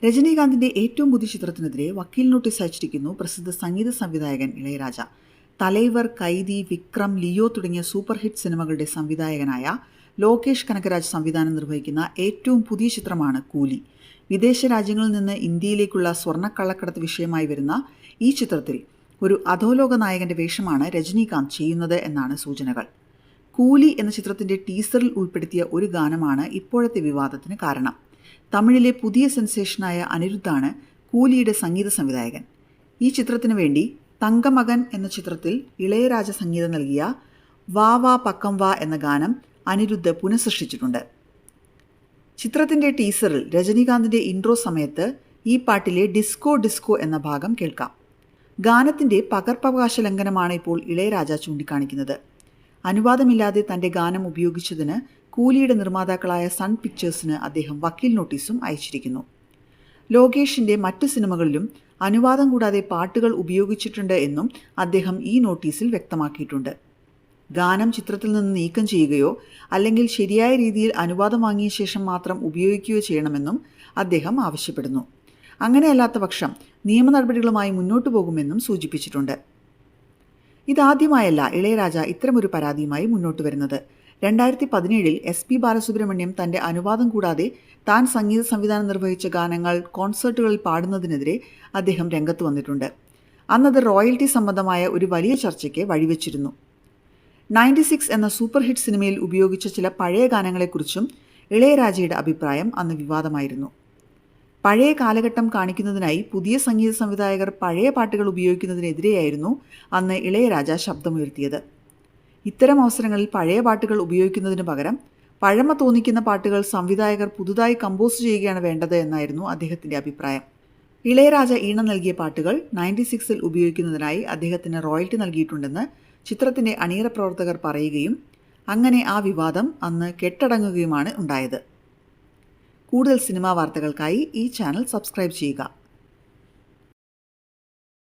രജനീകാന്തിന്റെ ഏറ്റവും പുതിയ ചിത്രത്തിനെതിരെ വക്കീൽ നോട്ടീസ് അയച്ചിരിക്കുന്നു പ്രസിദ്ധ സംഗീത സംവിധായകൻ ഇളയരാജ. തലൈവർ, കൈദി, വിക്രം, ലിയോ തുടങ്ങിയ സൂപ്പർ ഹിറ്റ് സിനിമകളുടെ സംവിധായകനായ ലോകേഷ് കനകരാജ് സംവിധാനം നിർവഹിക്കുന്ന ഏറ്റവും പുതിയ ചിത്രമാണ് കൂലി. വിദേശ രാജ്യങ്ങളിൽ നിന്ന് ഇന്ത്യയിലേക്കുള്ള സ്വർണ്ണക്കള്ളക്കടത്ത് വിഷയമായി വരുന്ന ഈ ചിത്രത്തിൽ ഒരു അധോലോക നായകന്റെ വേഷമാണ് രജനീകാന്ത് ചെയ്യുന്നത് എന്നാണ് സൂചനകൾ. കൂലി എന്ന ചിത്രത്തിന്റെ ടീസറിൽ ഉൾപ്പെടുത്തിയ ഒരു ഗാനമാണ് ഇപ്പോഴത്തെ വിവാദത്തിന് കാരണം. തമിഴിലെ പുതിയ സെൻസേഷനായ അനിരുദ്ധാണ് കൂലിയുടെ സംഗീത സംവിധായകൻ. ഈ ചിത്രത്തിനു വേണ്ടി തങ്കമകൻ എന്ന ചിത്രത്തിൽ ഇളയരാജ സംഗീതം നൽകിയ വാ വാ പക്കം വാ എന്ന ഗാനം അനിരുദ്ധ് പുനഃസൃഷ്ടിച്ചിട്ടുണ്ട്. ചിത്രത്തിൻ്റെ ടീസറിൽ രജനീകാന്തിൻ്റെ ഇൻട്രോ സമയത്ത് ഈ പാട്ടിലെ ഡിസ്കോ ഡിസ്കോ എന്ന ഭാഗം കേൾക്കാം. ഗാനത്തിൻ്റെ പകർപ്പവകാശ ലംഘനമാണ് ഇപ്പോൾ ഇളയരാജ ചൂണ്ടിക്കാണിക്കുന്നത്. അനുവാദമില്ലാതെ തൻ്റെ ഗാനം ഉപയോഗിച്ചതിന് കൂലിയുടെ നിർമ്മാതാക്കളായ സൺ പിക്ചേഴ്സിന് അദ്ദേഹം വക്കീൽ നോട്ടീസും അയച്ചിരിക്കുന്നു. ലോകേഷിൻ്റെ മറ്റു സിനിമകളിലും അനുവാദം കൂടാതെ പാട്ടുകൾ ഉപയോഗിച്ചിട്ടുണ്ട് എന്നും അദ്ദേഹം ഈ നോട്ടീസിൽ വ്യക്തമാക്കിയിട്ടുണ്ട്. ഗാനം ചിത്രത്തിൽ നിന്ന് നീക്കം ചെയ്യുകയോ അല്ലെങ്കിൽ ശരിയായ രീതിയിൽ അനുവാദം വാങ്ങിയ ശേഷം മാത്രം ഉപയോഗിക്കുകയോ ചെയ്യണമെന്നും അദ്ദേഹം ആവശ്യപ്പെടുന്നു. അങ്ങനെയല്ലാത്ത പക്ഷം നിയമ നടപടികളുമായി മുന്നോട്ടു പോകുമെന്നും സൂചിപ്പിച്ചിട്ടുണ്ട്. ഇതാദ്യമായല്ല ഇളയരാജ ഇത്തരമൊരു പരാതിയുമായി മുന്നോട്ട് വരുന്നത്. 2017 SP ബാലസുബ്രഹ്മണ്യം തൻ്റെ അനുവാദം കൂടാതെ താൻ സംഗീത സംവിധാനം നിർവഹിച്ച ഗാനങ്ങൾ കോൺസേർട്ടുകളിൽ പാടുന്നതിനെതിരെ അദ്ദേഹം രംഗത്ത് വന്നിട്ടുണ്ട്. അന്നത് റോയൽറ്റി സംബന്ധമായ ഒരു വലിയ ചർച്ചയ്ക്ക് വഴിവെച്ചിരുന്നു. 96 എന്ന സൂപ്പർ ഹിറ്റ് സിനിമയിൽ ഉപയോഗിച്ച ചില പഴയ ഗാനങ്ങളെക്കുറിച്ചും ഇളയരാജയുടെ അഭിപ്രായം അന്ന് വിവാദമായിരുന്നു. പഴയ കാലഘട്ടം കാണിക്കുന്നതിനായി പുതിയ സംഗീത സംവിധായകർ പഴയ പാട്ടുകൾ ഉപയോഗിക്കുന്നതിനെതിരെയായിരുന്നു അന്ന് ഇളയരാജ ശബ്ദമുയർത്തിയത്. ഇത്തരം അവസരങ്ങളിൽ പഴയ പാട്ടുകൾ ഉപയോഗിക്കുന്നതിന് പകരം പഴമ തോന്നിക്കുന്ന പാട്ടുകൾ സംവിധായകർ പുതുതായി കമ്പോസ് ചെയ്യുകയാണ് വേണ്ടത് എന്നായിരുന്നു അദ്ദേഹത്തിൻ്റെ അഭിപ്രായം. ഇളയരാജ ഈണം നൽകിയ പാട്ടുകൾ 96 ഉപയോഗിക്കുന്നതിനായി അദ്ദേഹത്തിന് റോയൽറ്റി നൽകിയിട്ടുണ്ടെന്ന് ചിത്രത്തിൻ്റെ അണിയറ പ്രവർത്തകർ പറയുകയും അങ്ങനെ ആ വിവാദം അന്ന് കെട്ടടങ്ങുകയുമാണ് ഉണ്ടായത്. കൂടുതൽ സിനിമാ വാർത്തകൾക്കായി ഈ ചാനൽ സബ്സ്ക്രൈബ് ചെയ്യുക.